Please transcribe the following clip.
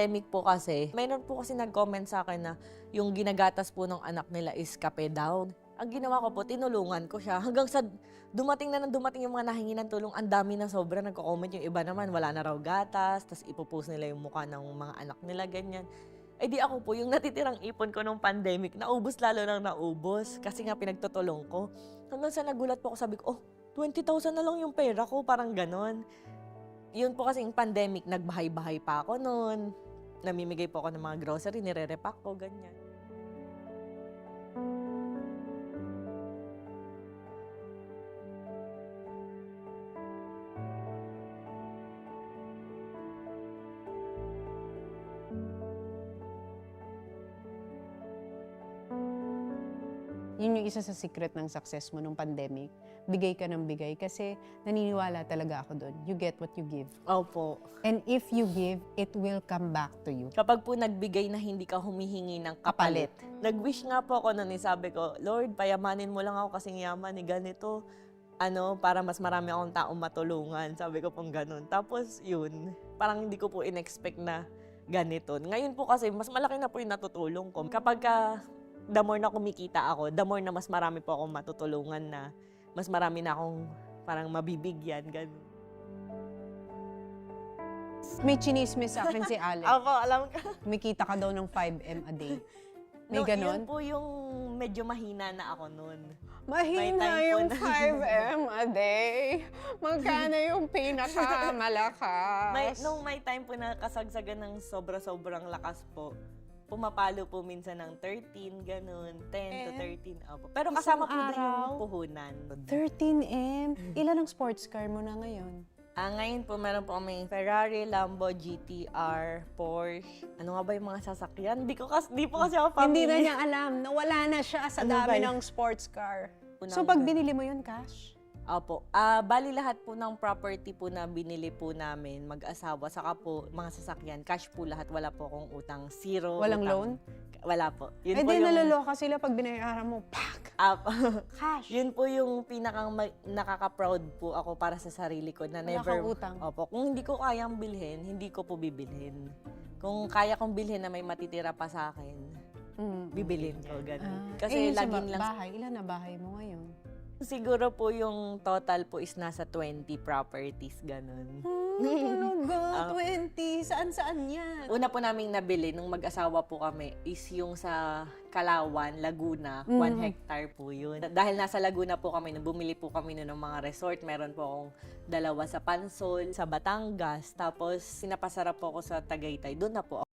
Pandemic po kasi, mayroon po kasi nag-comment sa akin na yung ginagatas po ng anak nila is kape daw. Ang ginawa ko po, tinulungan ko siya hanggang sa dumating na nang dumating yung mga nahingi ng tulong, ang dami na sobra nagko-comment. Yung iba naman, wala na raw gatas, tapos ipopost nila yung mukha ng mga anak nila, ganyan. Eh di ako po, yung natitirang ipon ko nung pandemic, naubos lalo nang naubos kasi nga pinagtutulong ko. Hanggang sa nagulat po ako, sabi ko, 20,000 na lang yung pera ko, parang ganon. Yun po kasi yung pandemic, nagbahay-bahay pa ako noon. Namimigay po ako ng mga grocery, nire-repack ko, ganyan. Yun yung isa sa secret ng success mo nung pandemic. Bigay ka ng bigay kasi naniniwala talaga ako doon. You get what you give. Opo. And if you give, it will come back to you. Kapag po nagbigay na hindi ka humihingi ng kapalit. Nag-wish nga po ako noon, sabi ko, Lord, payamanin mo lang ako kasing yaman ni ganito. Para mas marami akong taong matulungan. Sabi ko pong ganun. Tapos yun, parang hindi ko po in-expect na ganito. Ngayon po kasi, mas malaki na po yung natutulong ko. Kapag the more na kumikita ako, the more na mas marami po akong matutulungan na mas marami na akong parang mabibigyan, ganun. May chinismis sa akin si Alex. Ako, alam ka. Kumikita ka daw ng 5M a day. May No, ganon? yun po yung medyo mahina na ako nun. May Mahina time po yung na- 5M a day. Magkano yung pinakamalakas? Nung may time po na kasagsagan ng sobra-sobrang lakas po, pumapalo po minsan ng 13, ganun, 10 to 13. Opo. Pero kasama po din yung araw? puhunan. 13M? Ilan ang sports car mo na ngayon? Ngayon po, meron po kami Ferrari, Lambo, GTR, Porsche. Ano nga ba yung mga sasakyan? Di po kasi ako Hindi na familiar. niya alam. Nawala na siya sa Ano ba dami yun? ng sports car. Unang So pag ganun. binili mo yun, cash? Opo. Bali lahat po ng property po na binili po namin, mag-asawa, saka po mga sasakyan, cash po lahat. Wala po akong utang. Zero Walang utang. loan? Wala po. Yun Eh po di yung, naloloka sila pag binayaran mo, pak! Cash! yun po yung pinakang nakaka-proud po ako para sa sarili ko na Wala never. kang utang. Opo. Kung hindi ko kayang bilhin, hindi ko po bibilhin. Kung kaya kong bilhin na may matitira pa sa akin, bibilhin ko. Ganun. Kasi yun sa laging lang. bahay, ilan na bahay mo ngayon? Siguro po yung total po is nasa 20 properties, ganun. Talaga, 20. Saan-saan yan? Una po naming nabili nung mag-asawa po kami is yung sa Kalawan, Laguna. 1 hectare po yun. Dahil nasa Laguna po kami, nung bumili po kami nun ng mga resort. Meron po akong 2 sa Pansol, sa Batangas. Tapos sinapasarap po ako sa Tagaytay. Doon na po